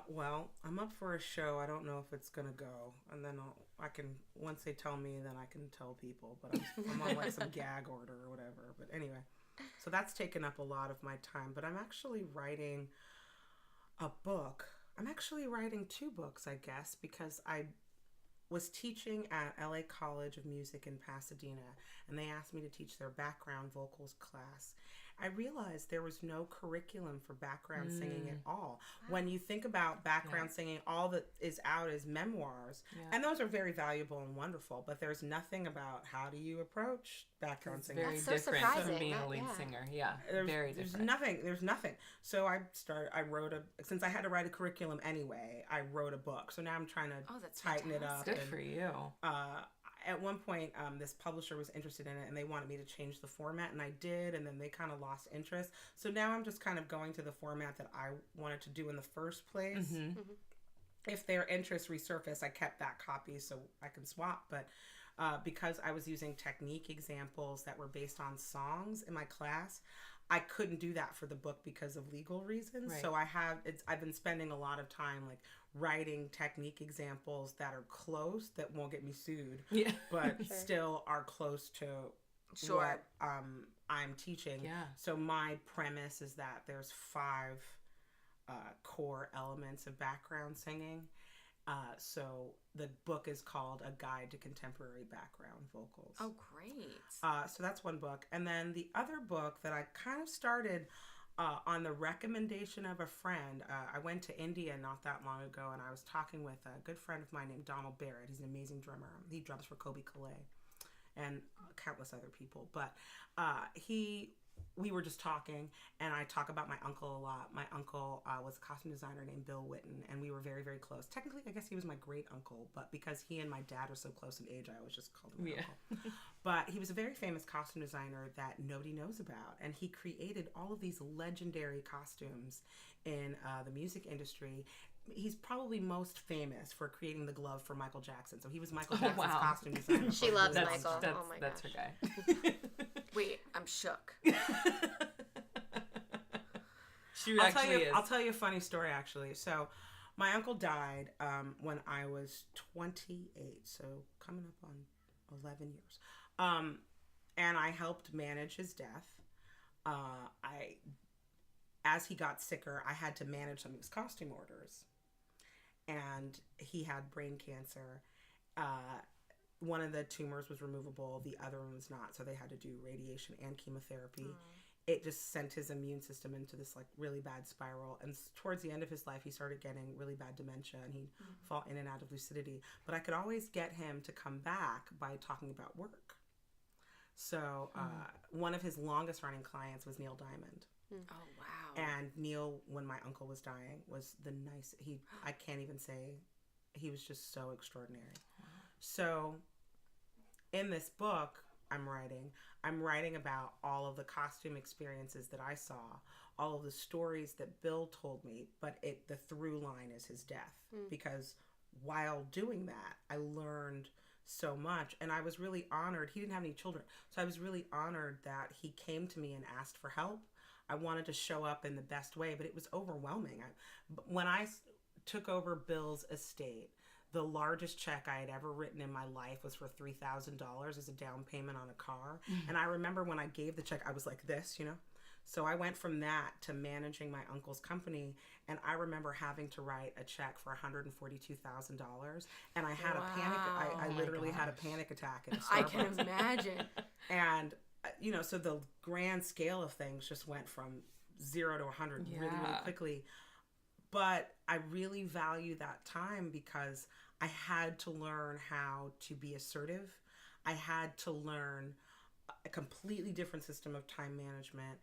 Speaker 4: well, I'm up for a show. I don't know if it's going to go. And then I can, once they tell me, then I can tell people. But I'm on like some gag order or whatever. But anyway, so that's taken up a lot of my time. But I'm actually writing a book. I'm actually writing 2 books, I guess, because I was teaching at LA College of Music in Pasadena, and they asked me to teach their background vocals class. I realized there was no curriculum for background singing at all. When you think about background singing, all that is out is memoirs, and those are very valuable and wonderful, but there's nothing about how do you approach background singing.
Speaker 1: Very
Speaker 2: That's so
Speaker 1: different
Speaker 2: surprising.
Speaker 1: from being a lead singer. Yeah, very different.
Speaker 4: There's nothing. So since I had to write a curriculum anyway, I wrote a book. So now I'm trying to tighten it up.
Speaker 1: Good for you.
Speaker 4: At one point, this publisher was interested in it, and they wanted me to change the format, and I did, and then they kind of lost interest. So now I'm just kind of going to the format that I wanted to do in the first place. Mm-hmm. Mm-hmm. If their interest resurfaced, I kept that copy so I can swap, but because I was using technique examples that were based on songs in my class, I couldn't do that for the book because of legal reasons. Right. So I've been spending a lot of time like writing technique examples that are close, that won't get me sued, but still are close to what I'm teaching. Yeah. So my premise is that there's 5 core elements of background singing. So the book is called A Guide to Contemporary Background Vocals.
Speaker 3: Oh, great.
Speaker 4: So that's one book. And then the other book that I kind of started on the recommendation of a friend. I went to India not that long ago, and I was talking with a good friend of mine named Donald Barrett. He's an amazing drummer. He drums for Kobe Calais and countless other people. But we were just talking, and I talk about my uncle a lot. My uncle was a costume designer named Bill Witten, and we were very, very close. Technically, I guess he was my great uncle, but because he and my dad are so close in age, I always just called him my uncle. But he was a very famous costume designer that nobody knows about, and he created all of these legendary costumes in the music industry. He's probably most famous for creating the glove for Michael Jackson. So he was Michael Jackson's costume designer.
Speaker 2: She loves Michael. Oh my gosh.
Speaker 1: That's her guy.
Speaker 3: Wait, I'm shook.
Speaker 4: I'll tell you a funny story, actually. So my uncle died when I was 28, so coming up on 11 years. And I helped manage his death. As he got sicker, I had to manage some of his costume orders. And he had brain cancer. One of the tumors was removable, the other one was not, so they had to do radiation and chemotherapy. It just sent his immune system into this like really bad spiral, and towards the end of his life he started getting really bad dementia, and he'd fall in and out of lucidity. But I could always get him to come back by talking about work. So one of his longest running clients was Neil Diamond.
Speaker 3: Oh wow.
Speaker 4: And Neil, when my uncle was dying, was the nicest. I can't even say, he was just so extraordinary. So in this book I'm writing about all of the costume experiences that I saw, all of the stories that Bill told me, but the through line is his death. Because while doing that, I learned so much, and I was really honored. He didn't have any children, so I was really honored that he came to me and asked for help. I wanted to show up in the best way, but it was overwhelming. When I took over Bill's estate, the largest check I had ever written in my life was for $3,000 as a down payment on a car. And I remember when I gave the check, I was like this, So I went from that to managing my uncle's company, and I remember having to write a check for $142,000, and I had a panic. I literally had a panic attack at a Starbucks.
Speaker 3: I can imagine.
Speaker 4: And so the grand scale of things just went from 0 to 100 really, really quickly. But I really value that time because I had to learn how to be assertive. I had to learn a completely different system of time management.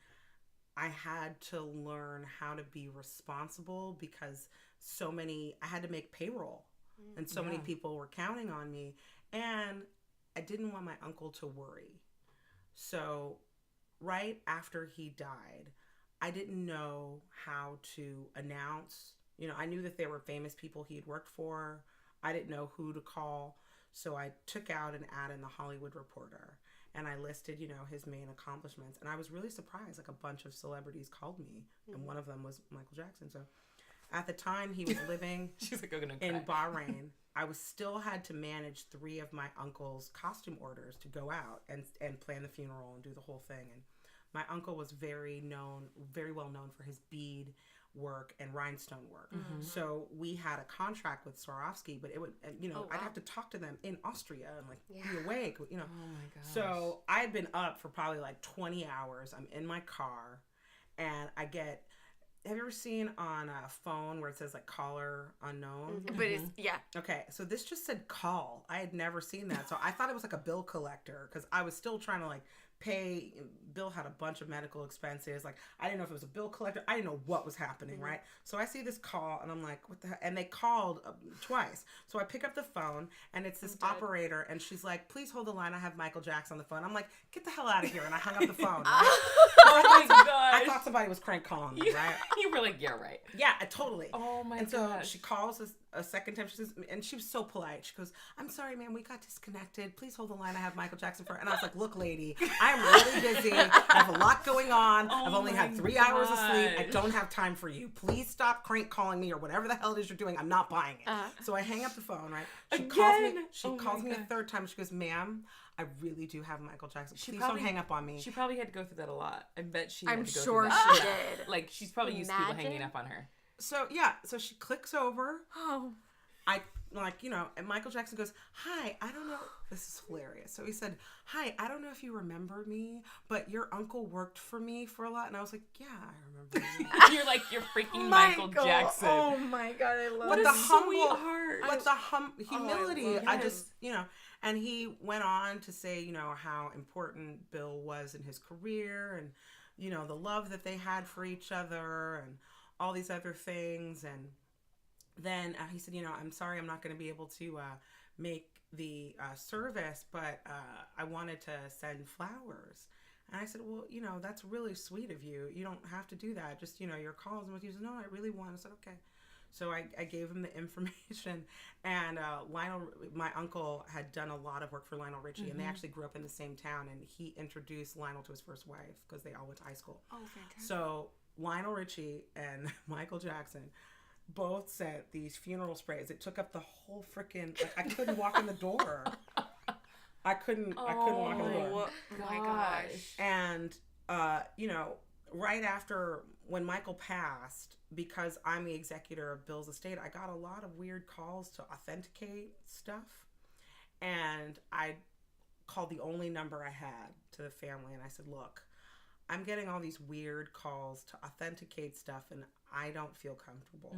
Speaker 4: I had to learn how to be responsible because I had to make payroll, and so many people were counting on me, and I didn't want my uncle to worry. So right after he died, I didn't know how to announce. I knew that there were famous people he had worked for. I didn't know who to call. So I took out an ad in the Hollywood Reporter, and I listed, his main accomplishments. And I was really surprised. Like, a bunch of celebrities called me, and one of them was Michael Jackson. So at the time he was living in Bahrain, I still had to manage 3 of my uncle's costume orders to go out and plan the funeral and do the whole thing. And my uncle was very well known for his bead work and rhinestone work. So we had a contract with Swarovski, but it would, I'd have to talk to them in Austria and be awake, Oh my gosh. So I had been up for probably 20 hours. I'm in my car, and have you ever seen on a phone where it says caller unknown?
Speaker 3: But it's,
Speaker 4: Okay, so this just said call. I had never seen that. So I thought it was a bill collector, because I was still trying to pay. Bill had a bunch of medical expenses. I didn't know if it was a bill collector. I didn't know what was happening, right? So I see this call, and I'm like, what the hell? And they called twice. So I pick up the phone, and it's this operator, and she's like, please hold the line. I have Michael Jackson on the phone. I'm like, get the hell out of here. And I hung up the phone. Right?
Speaker 1: Oh my gosh.
Speaker 4: I thought somebody was crank calling me, right?
Speaker 1: You were like, yeah, right.
Speaker 4: Yeah, totally.
Speaker 1: Oh my gosh.
Speaker 4: And so she calls a second time. She says, and she was so polite. She goes, I'm sorry, ma'am, we got disconnected. Please hold the line. I have Michael Jackson for. And I was like, look, lady, I'm really busy. I have a lot going on. I've only had 3 hours of sleep. I don't have time for you. Please stop crank calling me, or whatever the hell it is you're doing. I'm not buying it. So I hang up the phone, right? She calls me a third time. She goes, ma'am, I really do have Michael Jackson. Please don't hang up on me.
Speaker 1: She probably had to go through that a lot. I bet she
Speaker 3: I'm
Speaker 1: had to go
Speaker 3: sure
Speaker 1: through that.
Speaker 3: she did.
Speaker 1: She's probably used to people hanging up on her.
Speaker 4: So she clicks over. And Michael Jackson goes, hi, I don't know. This is hilarious. So he said, hi, I don't know if you remember me, but your uncle worked for me for a lot. And I was like, yeah, I remember you.
Speaker 1: You're freaking Michael Jackson.
Speaker 3: Oh my God, I love
Speaker 4: it.
Speaker 1: What a sweetheart.
Speaker 4: But the humility, I just, and he went on to say, how important Bill was in his career, and, the love that they had for each other, and all these other things. And then he said, I'm sorry, I'm not going to be able to make the service, but I wanted to send flowers. And I said, well, that's really sweet of you. You don't have to do that. Just, your calls. And he said, no, I really want. I said, okay. So I gave him the information, and Lionel, my uncle, had done a lot of work for Lionel Richie, and they actually grew up in the same town, and he introduced Lionel to his first wife, because they all went to high school.
Speaker 3: Oh, fantastic.
Speaker 4: So Lionel Richie and Michael Jackson both sent these funeral sprays. It took up the whole freaking, I couldn't walk in the door. I couldn't walk in the door.
Speaker 3: Oh my gosh.
Speaker 4: And, right after, when Michael passed, because I'm the executor of Bill's estate, I got a lot of weird calls to authenticate stuff. And I called the only number I had to the family, and I said, look, I'm getting all these weird calls to authenticate stuff, and I don't feel comfortable.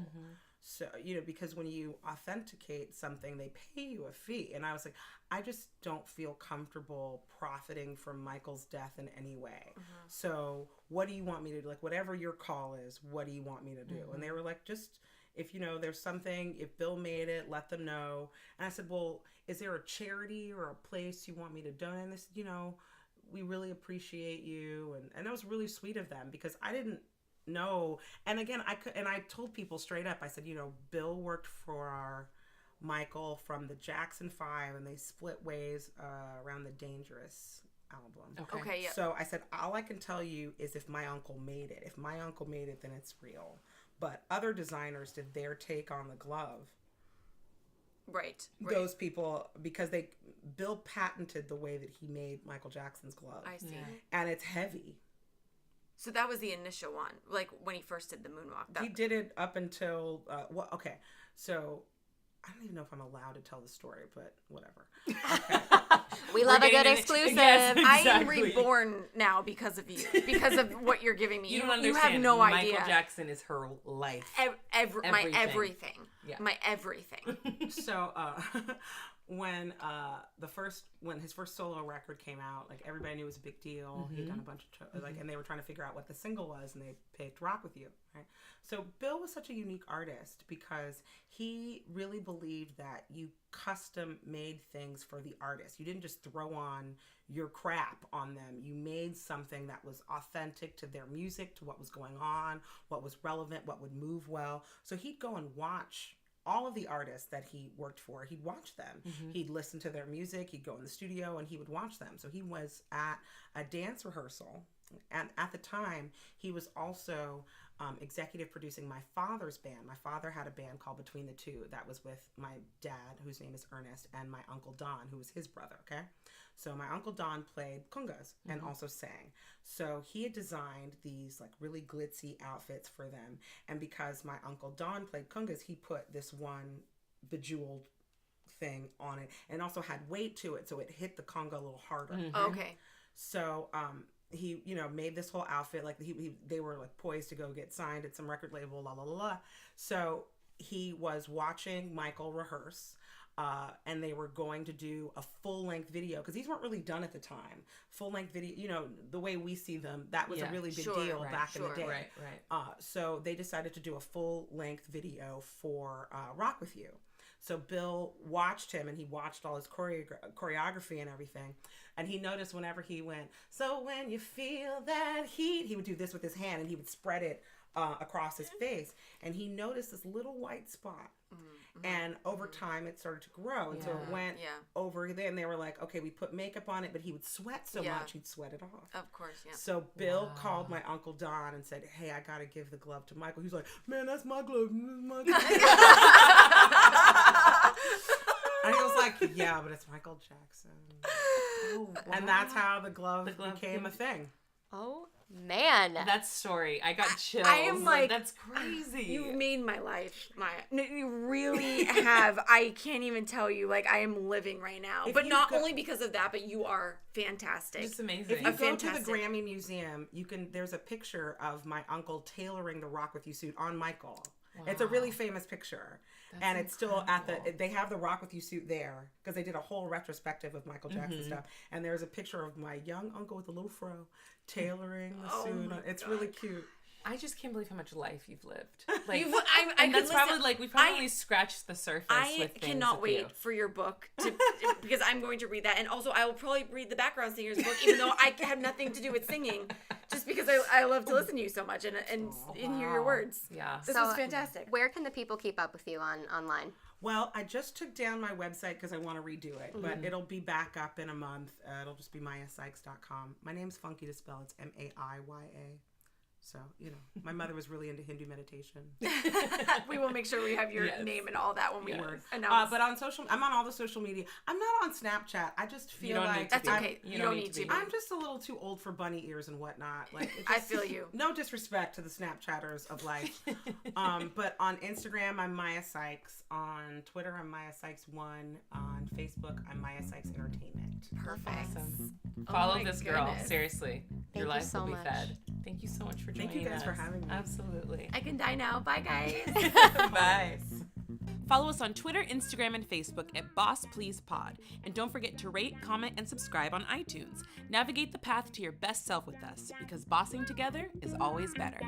Speaker 4: So, because when you authenticate something, they pay you a fee. And I was like, I just don't feel comfortable profiting from Michael's death in any way. So what do you want me to do? Whatever your call is, what do you want me to do? And they were like, just, if, there's something, if Bill made it, let them know. And I said, well, is there a charity or a place you want me to donate? And they said, we really appreciate you. And that was really sweet of them, because I didn't know. And again, I told people straight up, I said, Bill worked for Michael from the Jackson 5, and they split ways around the Dangerous album.
Speaker 3: Okay, yeah.
Speaker 4: So I said, all I can tell you is if my uncle made it. If my uncle made it, then it's real. But other designers did their take on the glove.
Speaker 3: Right.
Speaker 4: Those people, because Bill patented the way that he made Michael Jackson's glove.
Speaker 3: I see. Yeah.
Speaker 4: And it's heavy.
Speaker 3: So that was the initial one, when he first did the moonwalk.
Speaker 4: He did it up until, okay. So I don't even know if I'm allowed to tell the story, but whatever. Okay.
Speaker 2: We love a good exclusive.
Speaker 1: Yes, exactly.
Speaker 3: I am reborn now because of you, because of what you're giving me.
Speaker 1: You don't understand.
Speaker 3: You have no idea.
Speaker 1: Michael Jackson is her life.
Speaker 3: My everything.
Speaker 1: Yeah.
Speaker 3: My everything.
Speaker 4: So when his first solo record came out, like everybody knew it was a big deal. He had done a bunch of and they were trying to figure out what the single was, and they picked Rock With You, right? So Bill was such a unique artist because he really believed that you custom made things for the artist. You didn't just throw on your crap on them. You made something that was authentic to their music, to what was going on, what was relevant, what would move well. So he'd go and watch all of the artists that he worked for. He'd watch them. He'd listen to their music. He'd go in the studio and he would watch them. So he was at a dance rehearsal. And at the time, he was also executive producing my father's band. My father had a band called Between the Two that was with my dad, whose name is Ernest, and my uncle Don, who was his brother, okay? So my uncle Don played congas and also sang. So he had designed these like really glitzy outfits for them. And because my uncle Don played congas, he put this one bejeweled thing on it and also had weight to it. So it hit the conga a little harder.
Speaker 3: Okay.
Speaker 4: So he, made this whole outfit. Like they were like poised to go get signed at some record label, la, la, la, la. So he was watching Michael rehearse. And they were going to do a full-length video because these weren't really done at the time. Full-length video, the way we see them, that was a really big deal back in the day.
Speaker 1: Right.
Speaker 4: So they decided to do a full-length video for Rock With You. So Bill watched him, and he watched all his choreography and everything. And he noticed whenever he went, so when you feel that heat, he would do this with his hand, and he would spread it across his face. And he noticed this little white spot. And over time, it started to grow. And so it went over there, and they were like, okay, we put makeup on it, but he would sweat so much, he'd sweat it off.
Speaker 3: Of course, yeah.
Speaker 4: So Bill called my Uncle Don and said, hey, I got to give the glove to Michael. He was like, man, that's my glove. And he was like, yeah, but it's Michael Jackson.
Speaker 1: Oh, wow.
Speaker 4: And that's how the glove became a thing.
Speaker 2: Oh, man.
Speaker 1: That story, I got chills.
Speaker 3: I am like,
Speaker 1: that's crazy.
Speaker 3: You've made my life, Maya. No, you really have. I can't even tell you. Like, I am living right now. But not only because of that, but you are fantastic.
Speaker 1: It's amazing.
Speaker 4: If you go to the Grammy Museum, there's a picture of my uncle tailoring the Rock With You suit on Michael. Wow. It's a really famous picture. That's it's incredible. Still they have the Rock With You suit there because they did a whole retrospective of Michael Jackson stuff. And there's a picture of my young uncle with a little fro tailoring the suit. It's really cute.
Speaker 1: I just can't believe how much life you've lived. We've probably only scratched the surface.
Speaker 3: I cannot wait for your book because I'm going to read that, and also I will probably read the background singer's book, even though I have nothing to do with singing, just because I love to listen to you so much and hear your words.
Speaker 1: Yeah,
Speaker 3: this is fantastic.
Speaker 2: Where can the people keep up with you online?
Speaker 4: Well, I just took down my website because I want to redo it, but it'll be back up in a month. It'll just be MaiyaSykes.com. My name's funky to spell. It's Maiya. So, my mother was really into Hindu meditation.
Speaker 3: We will make sure we have your name and all that when we announce.
Speaker 4: But I'm on all the social media. I'm not on Snapchat. I just feel like
Speaker 3: that's okay. You don't need to be.
Speaker 4: I'm just a little too old for bunny ears and whatnot.
Speaker 3: I feel you.
Speaker 4: No disrespect to the Snapchatters of life. But on Instagram, I'm Maiya Sykes. On Twitter, I'm Maiya Sykes1. On Facebook, I'm Maiya Sykes Entertainment.
Speaker 3: Perfect.
Speaker 1: Awesome. Follow this girl.
Speaker 3: Goodness.
Speaker 1: Seriously. Your life will be fed. Thank you so much for joining us.
Speaker 4: Thank you guys for having me.
Speaker 1: Absolutely.
Speaker 3: I can die now. Bye, guys.
Speaker 1: Bye. Follow us on Twitter, Instagram, and Facebook at Boss Please Pod. And don't forget to rate, comment, and subscribe on iTunes. Navigate the path to your best self with us, because bossing together is always better.